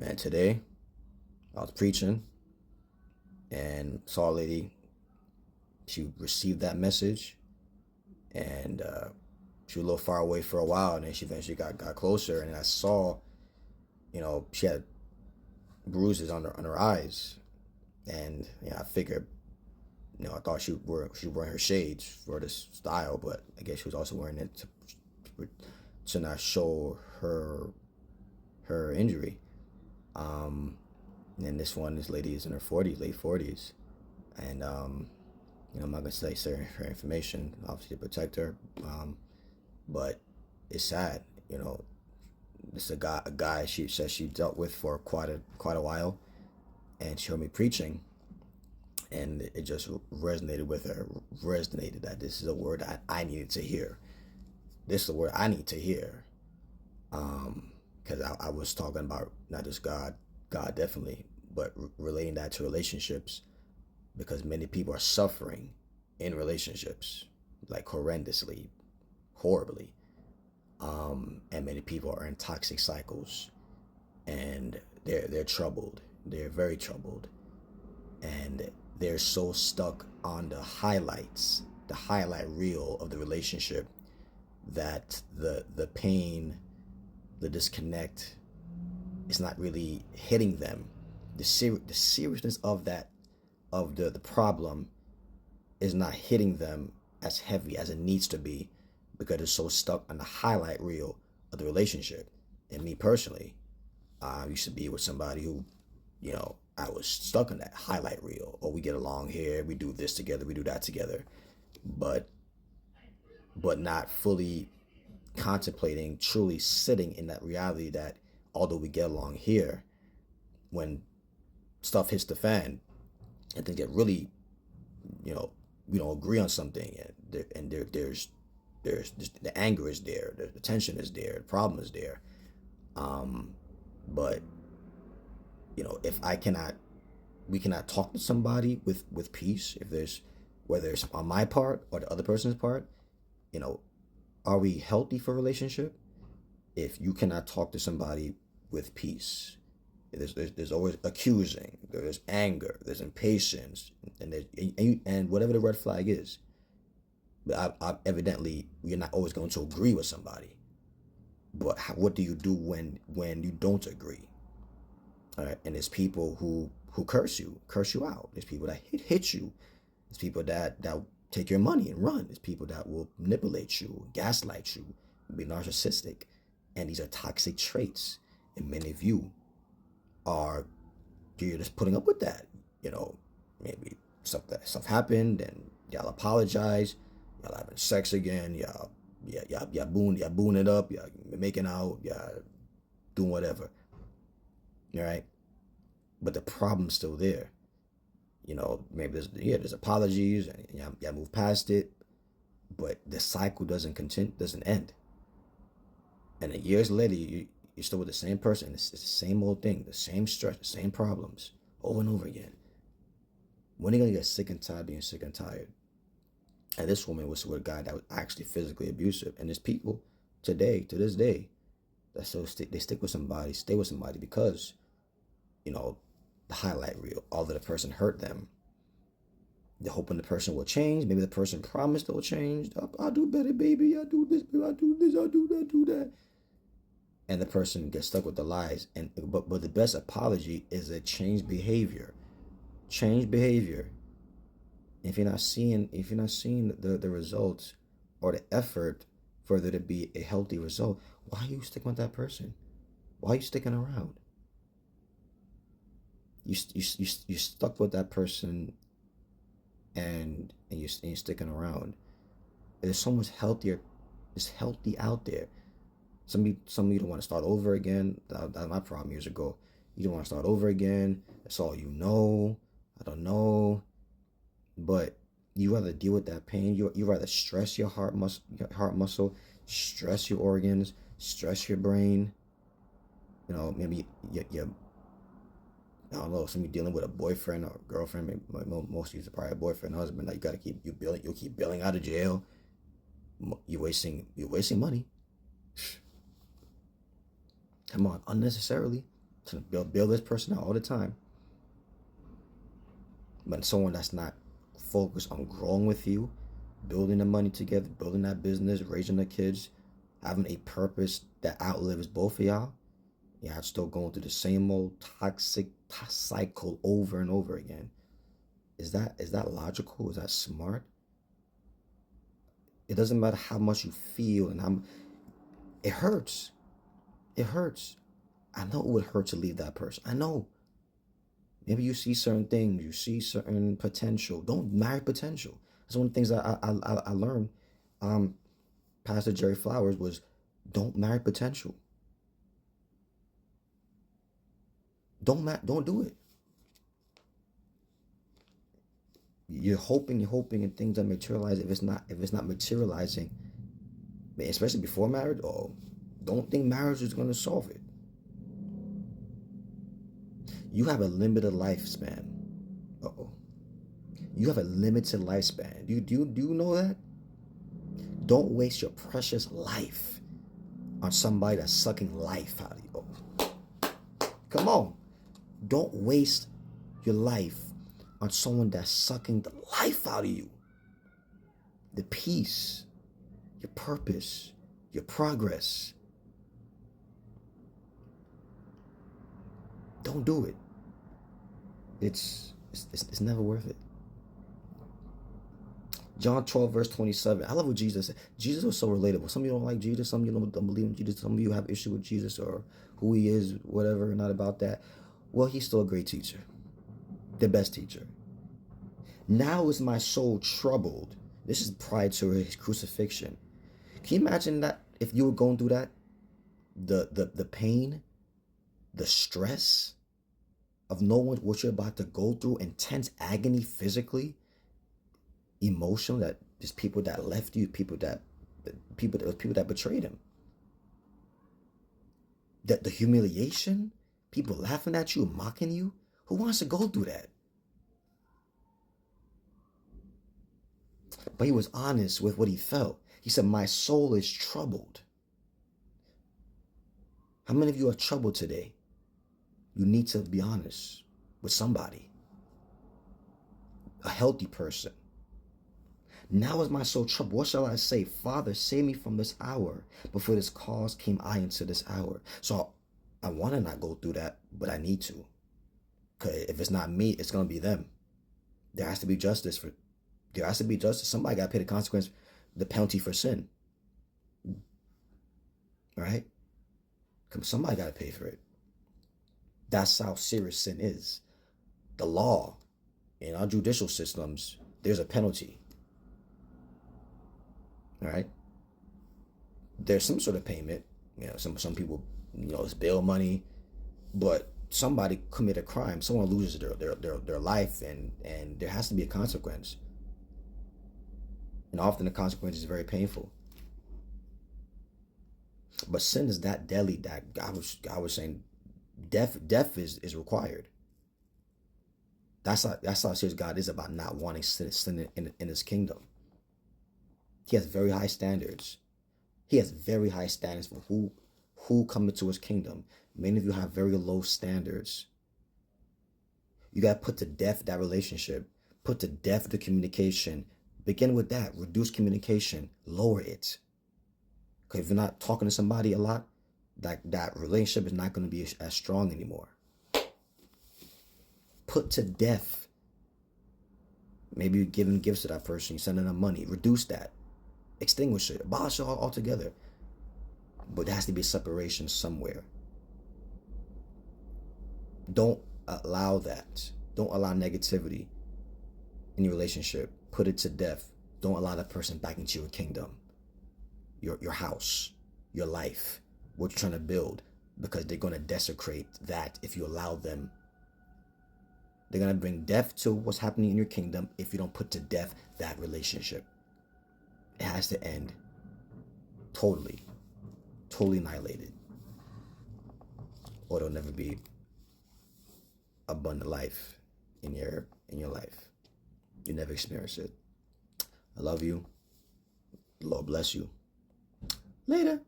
Man, today I was preaching and saw a lady. She received that message and she was a little far away for a while, and then she eventually got closer. And I saw, she had bruises on her eyes, and I figured, I thought she was wearing her shades for this style, but I guess she was also wearing it to not show her injury. Um, and this lady is in her 40s, late 40s, and I'm not gonna say her information, obviously to protect her, but it's sad. This is a guy she says she dealt with for quite a while, and she heard me preaching, and it just resonated with her. Resonated that this is a word I needed to hear. This is a word I need to hear, because I was talking about not just God definitely, but relating that to relationships, because many people are suffering in relationships, like horrendously, horribly, and many people are in toxic cycles, and they're troubled. They're very troubled, and they're so stuck on the highlights, the highlight reel of the relationship, that the pain, the disconnect, is not really hitting them. The seriousness of the problem is not hitting them as heavy as it needs to be, because they're so stuck on the highlight reel of the relationship. And me personally, I used to be with somebody who, I was stuck on that highlight reel. Oh, we get along here, we do this together, we do that together, but not fully contemplating, truly sitting in that reality that although we get along here, when stuff hits the fan and things get really, you know, we don't agree on something, there's just, the anger is there, the tension is there, the problem is there. But if we cannot talk to somebody with peace. If there's Whether it's on my part or the other person's part, you know, are we healthy for a relationship? If you cannot talk to somebody with peace, there's always accusing, there's anger, there's impatience, and whatever the red flag is. But evidently, you're not always going to agree with somebody. But what do you do when you don't agree? All right, and there's people who curse you out. There's people that hit you. There's people that take your money and run. There's people that will manipulate you, gaslight you, be narcissistic, and these are toxic traits. And many of you you're just putting up with that. Maybe stuff happened, and y'all apologize. Y'all having sex again. Y'all booing it up. Y'all making out. Y'all doing whatever. All right, but the problem's still there. Maybe there's apologies, and y'all move past it, but the cycle doesn't continue, doesn't end. And then years later, you're still with the same person. It's the same old thing, the same stress, the same problems over and over again. When are you gonna get sick and tired of being sick and tired? And this woman was with a guy that was actually physically abusive. And there's people today, to this day, that they stick with somebody, stay with somebody because, the highlight reel, although the person hurt them. They're hoping the person will change. Maybe the person promised they'll change. I'll do better, baby. I'll do this, baby. I'll do this, I'll do that, I'll do that. And the person gets stuck with the lies. But the best apology is a change behavior. Change behavior. If you're not seeing the results or the effort for there to be a healthy result, why are you sticking with that person? Why are you sticking around? You stuck with that person, and you're sticking around. There's so much healthier. It's healthy out there. Some of you don't want to start over again. That was my problem years ago. You don't want to start over again. That's all you know. I don't know. But you rather deal with that pain. You rather stress your heart muscle, stress your organs, stress your brain. Maybe you I don't know. Some of you dealing with a boyfriend or a girlfriend. Maybe most of you are probably a boyfriend, husband. Like, you gotta keep you billing. You'll keep billing out of jail. You're wasting money. Come on, unnecessarily. to build this person out all the time. But someone that's not focused on growing with you, building the money together, building that business, raising the kids, having a purpose that outlives both of y'all, y'all still going through the same old toxic cycle over and over again. Is that logical? Is that smart? It doesn't matter how much you feel and how it hurts. It hurts. I know it would hurt to leave that person. I know. Maybe you see certain things, you see certain potential. Don't marry potential. That's one of the things that I learned. Pastor Jerry Flowers was, don't marry potential. Don't do it. You're hoping, and things that materialize. If it's not materializing, especially before marriage, don't think marriage is going to solve it. You have a limited lifespan. You have a limited lifespan. Do you know that? Don't waste your precious life on somebody that's sucking life out of you. Come on. Don't waste your life on someone that's sucking the life out of you. The peace, your purpose, your progress. Don't do it. It's never worth it. John 12, verse 27. I love what Jesus said. Jesus was so relatable. Some of you don't like Jesus. Some of you don't believe in Jesus. Some of you have issue with Jesus or who he is, whatever, not about that. Well, he's still a great teacher. The best teacher. Now is my soul troubled. This is prior to his crucifixion. Can you imagine that if you were going through that? The pain, the stress of knowing what you're about to go through, intense agony physically, emotional, that there's people that left you, people that betrayed him. That the humiliation, people laughing at you, mocking you. Who wants to go through that? But he was honest with what he felt. He said, my soul is troubled. How many of you are troubled today? You need to be honest with somebody. A healthy person. Now is my soul troubled. What shall I say? Father, save me from this hour. But for this cause came I into this hour. So I want to not go through that, but I need to. Because if it's not me, it's going to be them. There has to be justice. Somebody got to pay the consequence, the penalty for sin. Right? Somebody got to pay for it. That's how serious sin is. The law, in our judicial systems, there's a penalty. All right? There's some sort of payment. Some people, it's bail money, but somebody commit a crime. Someone loses their life, and there has to be a consequence. And often the consequence is very painful. But sin is that deadly that God was saying death is required. That's how serious God is about not wanting sin in his kingdom. He has very high standards. He has very high standards for who come into his kingdom. Many of you have very low standards. You got to put to death that relationship. Put to death the communication. Begin with that. Reduce communication. Lower it. Because if you're not talking to somebody a lot, that relationship is not going to be as strong anymore. Put to death. Maybe you're giving gifts to that person. You're sending them money. Reduce that. Extinguish it. Abolish it altogether. But there has to be a separation somewhere. Don't allow that. Don't allow negativity in your relationship. Put it to death. Don't allow that person back into your kingdom. Your house. Your life. What you're trying to build. Because they're going to desecrate that if you allow them. They're going to bring death to what's happening in your kingdom if you don't put to death that relationship. It has to end. Totally annihilated. Or it'll never be abundant life in your life. You never experience it. I love you. The Lord bless you. Later.